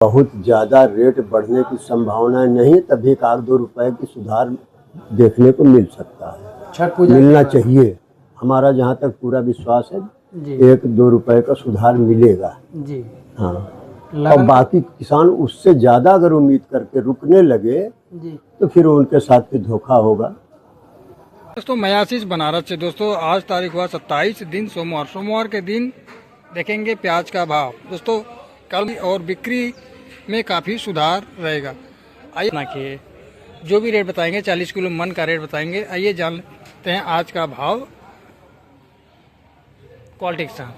बहुत ज़्यादा रेट बढ़ने की संभावना नहीं, तभी एक आध 2 रुपए की सुधार देखने को मिल सकता है। छठ पूजा मिलना चाहिए, हमारा जहाँ तक पूरा विश्वास है जी 1-2 रुपए का सुधार मिलेगा। जी। हाँ, और बाकी किसान उससे ज़्यादा अगर उम्मीद करके रुकने लगे जी तो फिर उनके साथ भी धोखा होगा। दोस्तों, मैं आशीष बनारस से। दोस्तों, आज तारीख हुआ 27 दिन सोमवार के दिन देखेंगे प्याज का भाव। दोस्तों, कल और बिक्री में काफ़ी सुधार रहेगा। आइए ना कि जो भी रेट बताएंगे 40 किलो मन का रेट बताएंगे। आइए जानते हैं आज का भाव क्वालिटी के साथ।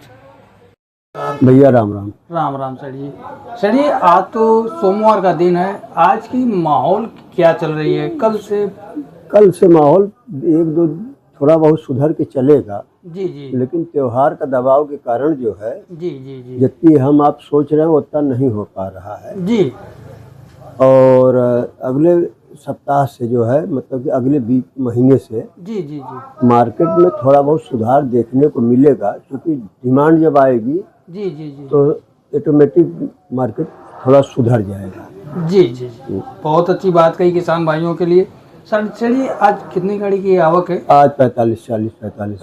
भैया राम राम। राम राम सर जी। सर जी, आज तो सोमवार का दिन है, आज की माहौल क्या चल रही है? कल से माहौल 1-2 थोड़ा बहुत सुधर के चलेगा जी जी, लेकिन त्योहार का दबाव के कारण जो है जी जी जी जितनी हम आप सोच रहे हैं उतना नहीं हो पा रहा है जी। और अगले सप्ताह से जो है मतलब कि अगले महीने से जी जी जी मार्केट में थोड़ा बहुत सुधार देखने को मिलेगा, क्योंकि डिमांड जब आएगी जी जी जी तो ऑटोमेटिक मार्केट थोड़ा सुधर जाएगा। जी जी जी। बहुत अच्छी बात कही किसान भाइयों के लिए। सर चलिए, आज कितनी गाड़ी की आवक है? आज 40 से 45।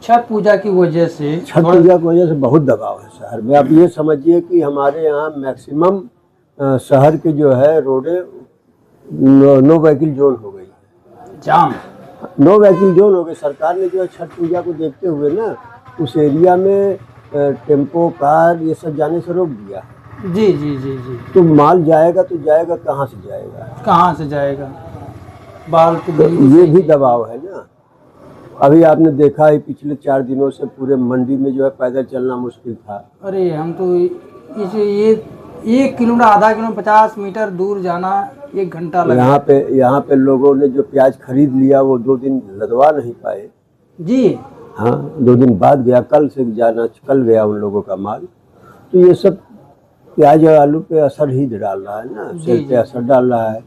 छठ पूजा की वजह से छठ पूजा की वजह से बहुत दबाव है शहर में। आप ये समझिए कि हमारे यहाँ मैक्सिमम शहर के जो है रोडें नो व्हीकल जोन हो गई, जाम। नो व्हीकल जोन हो गई। सरकार ने जो है छठ पूजा को देखते हुए ना उस एरिया में टेम्पो कार ये सब जाने से रोक दिया। जी जी जी जी। तो माल जाएगा तो जाएगा कहाँ से जाएगा? कहाँ से जाएगा? बाल तो ये भी दबाव है ना। अभी आपने देखा है पिछले 4 दिनों से पूरे मंडी में जो है पैदल चलना मुश्किल था। अरे हम तो ये 1 किलोमीटर आधा किलोमीटर 50 मीटर दूर जाना 1 घंटा लगा। यहाँ पे लोगों ने जो प्याज खरीद लिया वो 2 दिन लदवा नहीं पाए जी हाँ, 2 दिन बाद गया, कल गया उन लोगों का माल। तो ये सब प्याज और आलू पे असर ही डाल रहा है ना, सेल पे असर डाल रहा है।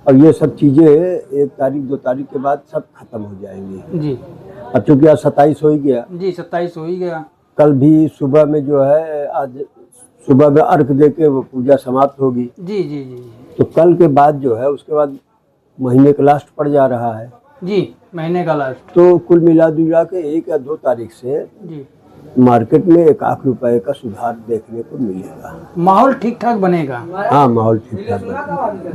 और ये सब चीज़ें 1 तारीख 2 तारीख के बाद सब खत्म हो जाएंगी जी। अब चूँकि आज 27 हो ही गया जी 27 हो ही गया। कल भी सुबह में जो है आज सुबह में अर्घ दे के वो पूजा समाप्त होगी। जी जी जी। तो कल के बाद जो है उसके बाद महीने का लास्ट पड़ जा रहा है जी, महीने का लास्ट। तो कुल मिला जुला के 1 या 2 तारीख से जी मार्केट में 1 लाख रुपए का सुधार देखने को मिलेगा। माहौल ठीक ठाक बनेगा? हाँ, माहौल ठीक ठाक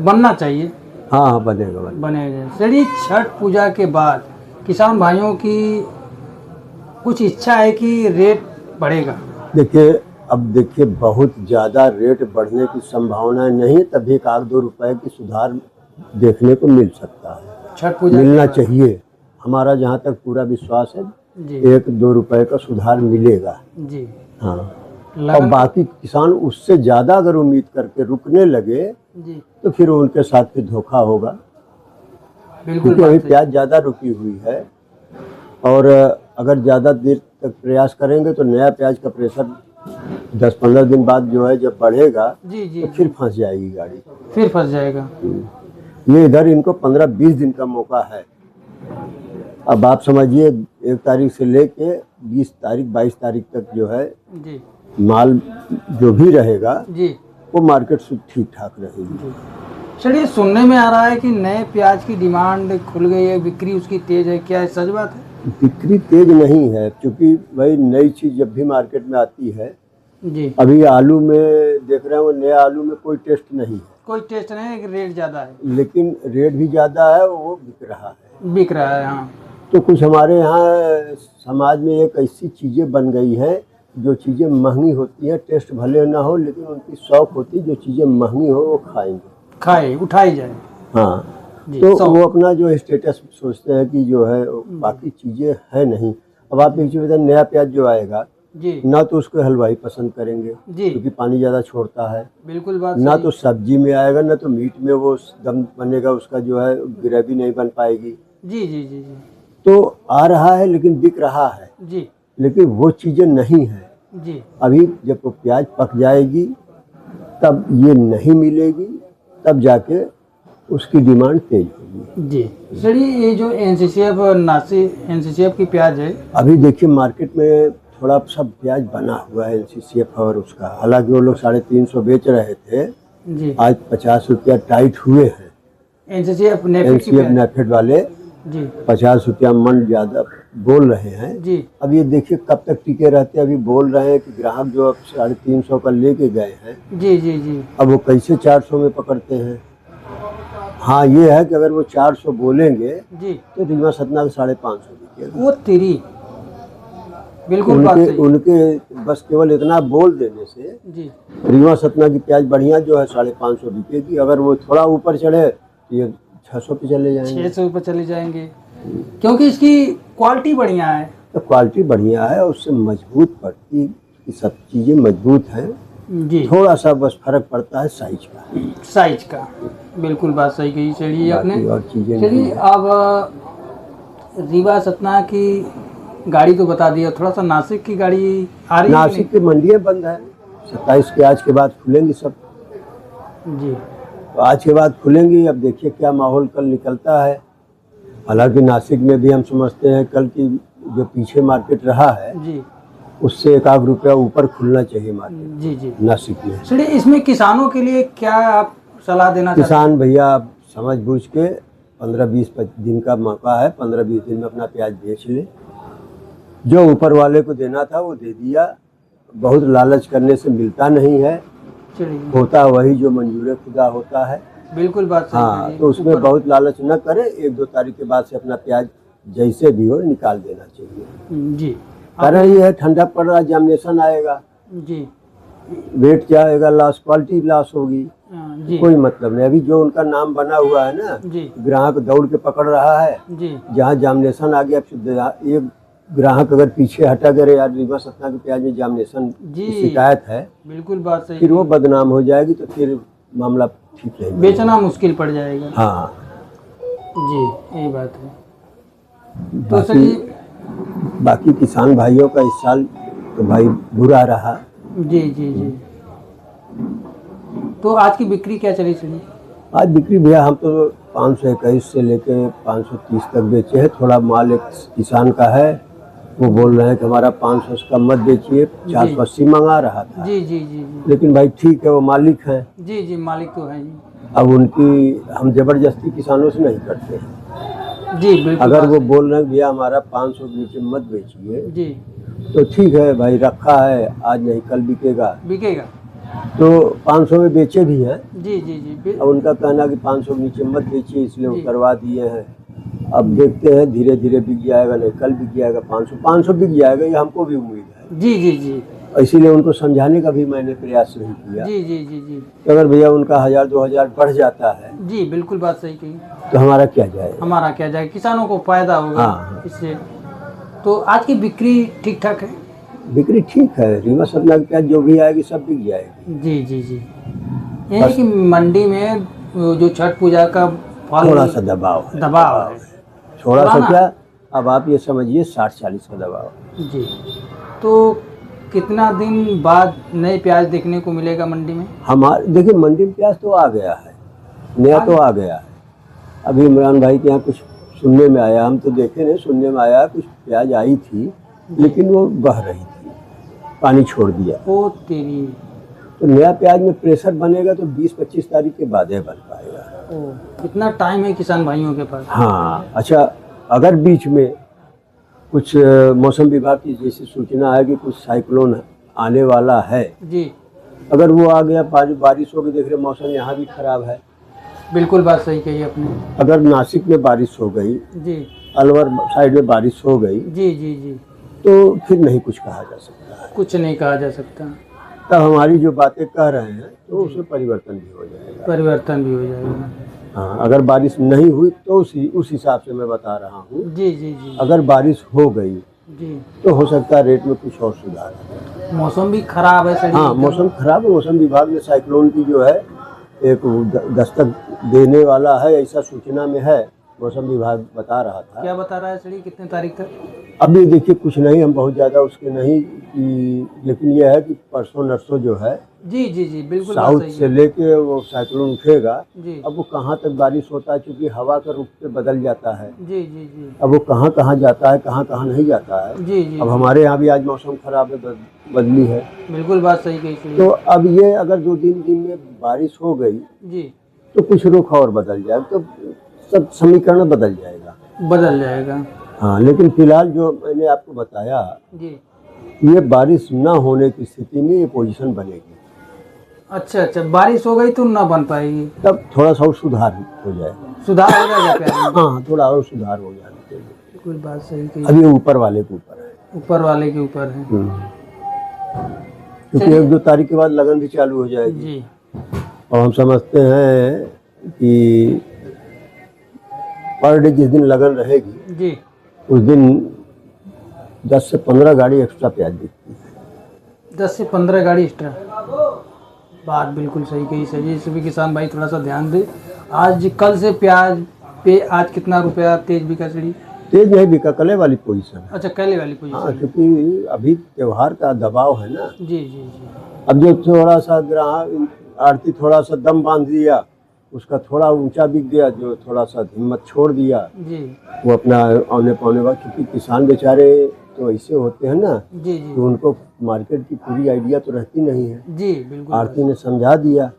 बनना चाहिए। हाँ बनेगा। बनेगा। सर, छठ पूजा के बाद किसान भाइयों की कुछ इच्छा है कि रेट बढ़ेगा? देखिए बहुत ज़्यादा रेट बढ़ने की संभावना नहीं, तभी 1 आध 2 रुपए की सुधार देखने को मिल सकता है। छठ पूजा मिलना चाहिए, हमारा जहाँ तक पूरा विश्वास है 1-2 रुपए का सुधार मिलेगा जी। हाँ, और बाकी किसान उससे ज़्यादा अगर उम्मीद करके रुकने लगे जी तो फिर उनके साथ भी धोखा होगा। क्योंकि अभी प्याज ज़्यादा रुकी हुई है और अगर ज़्यादा देर तक प्रयास करेंगे तो नया प्याज का प्रेशर 10-15 दिन बाद जो है जब बढ़ेगा तो फिर फंस जाएगी गाड़ी, फिर फंस जाएगा। ये इधर इनको 15-20 दिन का मौका है। अब आप समझिए 1 तारीख से लेके 20 तारीख 22 तारीख तक जो है जी माल जो भी रहेगा जी वो मार्केट से ठीक ठाक रहेगी। चलिए, सुनने में आ रहा है कि नए प्याज की डिमांड खुल गई है, बिक्री उसकी तेज है, क्या सच बात है? बिक्री तेज नहीं है, क्योंकि भाई नई चीज जब भी मार्केट में आती है जी। अभी आलू में देख रहे हैं वो नया आलू में कोई टेस्ट नहीं है, कोई टेस्ट नहीं है, रेट ज्यादा है, लेकिन रेट भी ज्यादा है, वो बिक रहा है हाँ। तो कुछ हमारे यहाँ समाज में एक ऐसी चीजें बन गई है जो चीजें महंगी होती है, टेस्ट भले ना हो लेकिन उनकी शौक होती है जो चीजें महंगी हो वो खाए उठाई जाए हाँ। तो वो अपना जो स्टेटस सोचते हैं कि जो है बाकी चीजें है नहीं। अब आप एक चीज बताएं, नया प्याज जो आएगा जी ना तो उसको हलवाई पसंद करेंगे क्योंकि पानी ज़्यादा छोड़ता है, बिल्कुल बात ना तो सब्जी में आएगा ना तो मीट में वो दम बनेगा, उसका जो है ग्रेवी नहीं बन पाएगी जी जी जी जी। तो आ रहा है लेकिन बिक रहा है जी, लेकिन वो चीज़ें नहीं है जी। अभी जब वो प्याज पक जाएगी तब ये नहीं मिलेगी, तब जाके उसकी डिमांड तेज होगी जी। सर, ये जो एनसीसीएफ की प्याज है, अभी देखिए मार्केट में थोड़ा सब प्याज बना हुआ है NCCF और उसका, हालांकि वो लोग 350 बेच रहे थे, जी आज 50 रुपया टाइट हुए हैं। NCCF NCCF नेफेड वाले जी 50 रुपया मन ज़्यादा बोल रहे हैं। जी अब ये देखिए कब तक टिके रहते हैं। अभी बोल रहे हैं कि ग्राहक जो अब 350 का लेके गए हैं, जी जी जी अब वो कैसे 400 में पकड़ते हैं। हाँ ये है कि अगर वो 400 बोलेंगे जी तो रीवा सतना का 550 बिकेगा। वो तेरी बिल्कुल बात उनके सही। उनके बस केवल इतना बोल देने से जी रीवा सतना की प्याज बढ़िया जो है 550 बिकेगी। अगर वो थोड़ा ऊपर चढ़े तो ये 600 पे चले जाएंगे। 600 पर चले जाएंगे, क्योंकि इसकी क्वालिटी बढ़िया है। तो क्वालिटी बढ़िया है और उससे मजबूत पड़ती की सब चीज़ें मजबूत हैं। जी थोड़ा सा बस फर्क पड़ता है साइज का। साइज का बिल्कुल बात सही कही। चलिए आपने, बाकी और चीज़ें चलिए नहीं हैं। अब रीवा सतना की गाड़ी तो बता दिया, थोड़ा सा नासिक की गाड़ी आ रही है कि नासिक की मंडियाँ बंद है। 27 के आज के बाद खुलेंगी सब। नहीं? जी तो आज के बाद खुलेंगी। अब देखिए क्या माहौल कल निकलता है। हालांकि नासिक में भी हम समझते हैं कल की जो पीछे मार्केट रहा है जी उससे 1 रुपया ऊपर खुलना चाहिए मार्केट जी जी। नासिक में। चलिए इसमें किसानों के लिए क्या आप सलाह देना चाहते किसान भैया आप समझ बूझ के 15-20 दिन का मौका है, 15-20 दिन में अपना प्याज बेच ले। जो ऊपर वाले को देना था वो दे दिया। बहुत लालच करने से मिलता नहीं है, हैं? चलिए होता वही जो मंजूर खुदा होता है। बिल्कुल बात सही हाँ कही। तो उसमें बहुत लालच न करे। 1-2 तारीख के बाद से अपना प्याज जैसे भी हो निकाल देना चाहिए। जी कारण ये है ठंडा पड़ रहा, जामिनेशन आएगा, जी वेट जाएगा, लॉस, क्वालिटी लॉस होगी, जी कोई मतलब नहीं। अभी जो उनका नाम बना हुआ है ना, जी ग्राहक दौड़ के पकड़ रहा है। जी जहाँ जामिनेशन आ गया, एक ग्राहक अगर पीछे हटा करे यार रीवा सतना के प्याज में जामिनेशन जी की शिकायत है, बिल्कुल बात सही। फिर वो बदनाम हो जाएगी तो फिर मामला ठीक नहीं बनेगा। बेचना मुश्किल पड़ जाएगा। हाँ जी यही बात है। तो बाकी चलिए बाकी किसान भाइयों का इस साल तो भाई बुरा रहा। जी जी जी। तो आज की बिक्री क्या चली? चलिए आज बिक्री भैया हम तो 521 से लेके 530 तक बेचे हैं। थोड़ा माल एक किसान का है, वो बोल रहे हैं कि हमारा 500 का मत बेचिए, 480 मंगा रहा था। जी जी जी जी लेकिन भाई ठीक है, वो मालिक हैं। जी जी मालिक तो है जी। अब उनकी हम जबरदस्ती किसानों से नहीं करते हैं। जी बिल्कुल अगर बात वो सही। बोल रहे हैं भैया हमारा 500 के नीचे मत बेचिए, जी तो ठीक है भाई, रखा है, आज नहीं कल बिकेगा। बिकेगा। तो 500 में बेचे भी हैं। जी जी जी अब उनका कहना कि 500 के नीचे मत बेचिए, इसलिए जी। उतरवा दिए हैं। अब देखते हैं, धीरे धीरे बिक जाएगा, नहीं कल बिक जाएगा, 500 बिक जाएगा, ये हमको भी उम्मीद है। जी जी जी इसीलिए उनको समझाने का भी मैंने प्रयास नहीं किया जी जी जी जी कि अगर भैया उनका 1000-2000 बढ़ जाता है जी बिल्कुल बात सही कही। तो हमारा क्या जाएगा। हमारा क्या जाएगा, किसानों को फायदा होगा हाँ। इससे। तो आज की बिक्री ठीक ठाक है? बिक्री ठीक है। रीवा सतना की प्याज जो भी आएगी सब बिक जाएगी। जी जी जी। ये है कि मंडी में जो छठ पूजा का फल थोड़ा सा दबाव है। दबाव है। थोड़ा सा पुराना। क्या, अब आप ये समझिए 60-40 का दबाव है। जी। तो कितना दिन बाद नए प्याज देखने को मिलेगा मंडी में? हमारे देखिए मंडी में प्याज तो आ गया है, नया तो आ गया है। अभी इमरान भाई के यहाँ कुछ सुनने में आया, हम तो देखे नहीं, सुनने में आया कुछ प्याज आई थी लेकिन वो बह रही थी, पानी छोड़ दिया। ओ तेरी। तो नया प्याज में प्रेशर बनेगा तो 20-25 तारीख के बाद ही बन पाएगा। ओ कितना टाइम है किसान भाइयों के पास? हाँ अच्छा, अगर बीच में कुछ मौसम विभाग की जैसी सूचना है कि कुछ साइक्लोन आने वाला है, जी अगर वो आ गया, बारिश होगी, देख रहे मौसम यहाँ भी खराब है। बिल्कुल बात सही कही आपने। अगर नासिक में बारिश हो गई, जी अलवर साइड में बारिश हो गई, जी जी जी तो फिर नहीं कुछ कहा जा सकता है। कुछ नहीं कहा जा सकता। तब हमारी जो बातें कह रहे हैं तो उसमें परिवर्तन भी हो जाएगा। परिवर्तन भी हो जाएगा। हाँ, अगर बारिश नहीं हुई तो उस हिसाब से मैं बता रहा हूँ। जी जी जी अगर बारिश हो गई जी। तो हो सकता है रेट में कुछ और सुधार हो। मौसम भी खराब है सर। हाँ मौसम खराब है। मौसम विभाग ने साइक्लोन की जो है एक दस्तक देने वाला है, ऐसा सूचना में है। मौसम विभाग बता रहा था। क्या बता रहा है सड़ी, कितने तारीख तक? अभी देखिए कुछ नहीं, हम बहुत ज़्यादा उसके नहीं कि, लेकिन यह है कि परसों नरसों जो है जी जी जी, बिल्कुल बात साउथ सही से है। लेके वो साइक्लोन उठेगा। जी अब वो कहाँ तक बारिश होता है, क्योंकि हवा का रुख पे बदल जाता है। जी जी जी अब वो कहाँ कहाँ जाता है, कहाँ कहाँ नहीं जाता है। जी जी, अब हमारे यहाँ भी आज मौसम खराब है, बदली है। बिल्कुल बात सही कही सड़ी। तो अब ये अगर 2-3 दिन में बारिश हो गई जी, तो कुछ रुख और बदल जाए, तो सब समीकरण बदल जाएगा। बदल जाएगा। हाँ, लेकिन फिलहाल जो मैंने आपको बताया, जी, ये बारिश ना होने की स्थिति में ये पोजीशन बनेगी। अच्छा अच्छा, बारिश हो गई तो ना बन पाएगी, तब थोड़ा सा और सुधार हो जाएगा। सुधार हो जाएगा प्यारे में। हाँ, थोड़ा और सुधार हो जाना चाहिए। बिल्कुल बात सही कही। अभी ये ऊपर वाले के ऊपर है। ऊपर वाले के ऊपर है। क्योंकि 1-2 तारीख के बाद लगन भी चालू हो जाएगी। जी और हम समझते हैं कि पर डे जिस दिन लगन रहेगी जी, उस दिन 10 से 15 गाड़ी एक्स्ट्रा प्याज बिकती है। 10 से 15 गाड़ी एक्स्ट्रा। बात बिल्कुल सही कही सही। इस भी किसान भाई थोड़ा सा ध्यान दे। आज कल से प्याज पे आज कितना रुपया तेज बिका सड़ी? तेज नहीं बिका, कले वाली पोजीशन है। अच्छा, कले वाली हाँ, पोजीशन। क्योंकि अभी त्योहार का दबाव है ना। जी जी जी अब जो थोड़ा सा ग्राहक आड़ती थोड़ा सा दम बांध दिया, उसका थोड़ा ऊंचा बिक गया, जो थोड़ा सा हिम्मत छोड़ दिया जी वो अपना आने पाने वाला, क्योंकि किसान बेचारे तो ऐसे होते हैं ना जी कि जी उनको मार्केट की पूरी आइडिया तो रहती नहीं है। जी, बिल्कुल आरती ने समझा दिया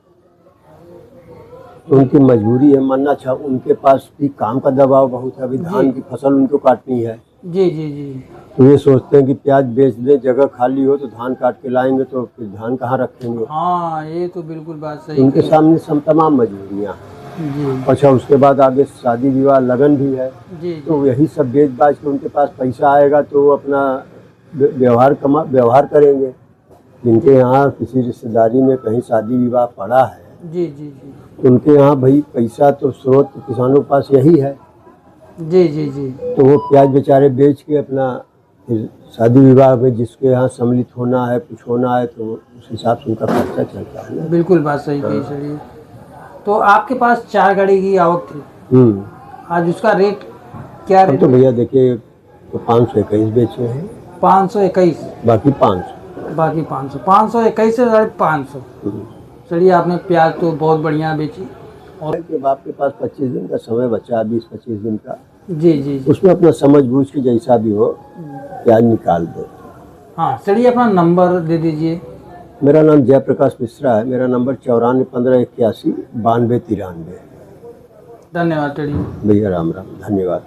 तो उनकी मजबूरी है मानना। अच्छा, उनके पास भी काम का दबाव बहुत है, अभी धान की फसल उनको काटनी है। जी जी जी, तो ये सोचते हैं कि प्याज बेच दे, जगह खाली हो तो धान काट के लाएंगे, तो फिर धान कहाँ रखेंगे। हाँ ये तो बिल्कुल बात सही उनके कही। सामने तमाम मजबूरियाँ हैं। जी अच्छा, उसके बाद आगे शादी विवाह लगन भी है, जी तो यही सब बेच बाच के उनके पास पैसा आएगा तो वो अपना व्यवहार करेंगे। जिनके यहाँ किसी रिश्तेदारी में कहीं शादी विवाह पड़ा है, जी जी जी उनके यहाँ भाई पैसा तो स्रोत किसानों के पास यही है। जी जी जी, तो वो प्याज बेचारे बेच के अपना फिर शादी विवाह में जिसके यहाँ सम्मिलित होना है, कुछ होना है, तो उस हिसाब से उनका खर्चा चलता है ना। बिल्कुल बात सही कही सड़ी। तो आपके पास 4 गाड़ी की आवक थी, आज उसका रेट क्या अब रेट? तो भैया देखिए, तो 521 बेचे हैं, 521, बाकी 500। बाकी 500, 521 से 550। चलिए, आपने प्याज तो बहुत बढ़िया बेची। और कि बाप के पास 25 दिन का समय बचा, 20-25 दिन का, जी जी जी, उसमें अपना समझ बूझ के जैसा भी हो प्याज निकाल दो। हाँ चलिए, अपना नंबर दे दीजिए। मेरा नाम जयप्रकाश मिश्रा है, मेरा नंबर 941581 9293। धन्यवाद टेढ़ी। भैया राम राम, धन्यवाद।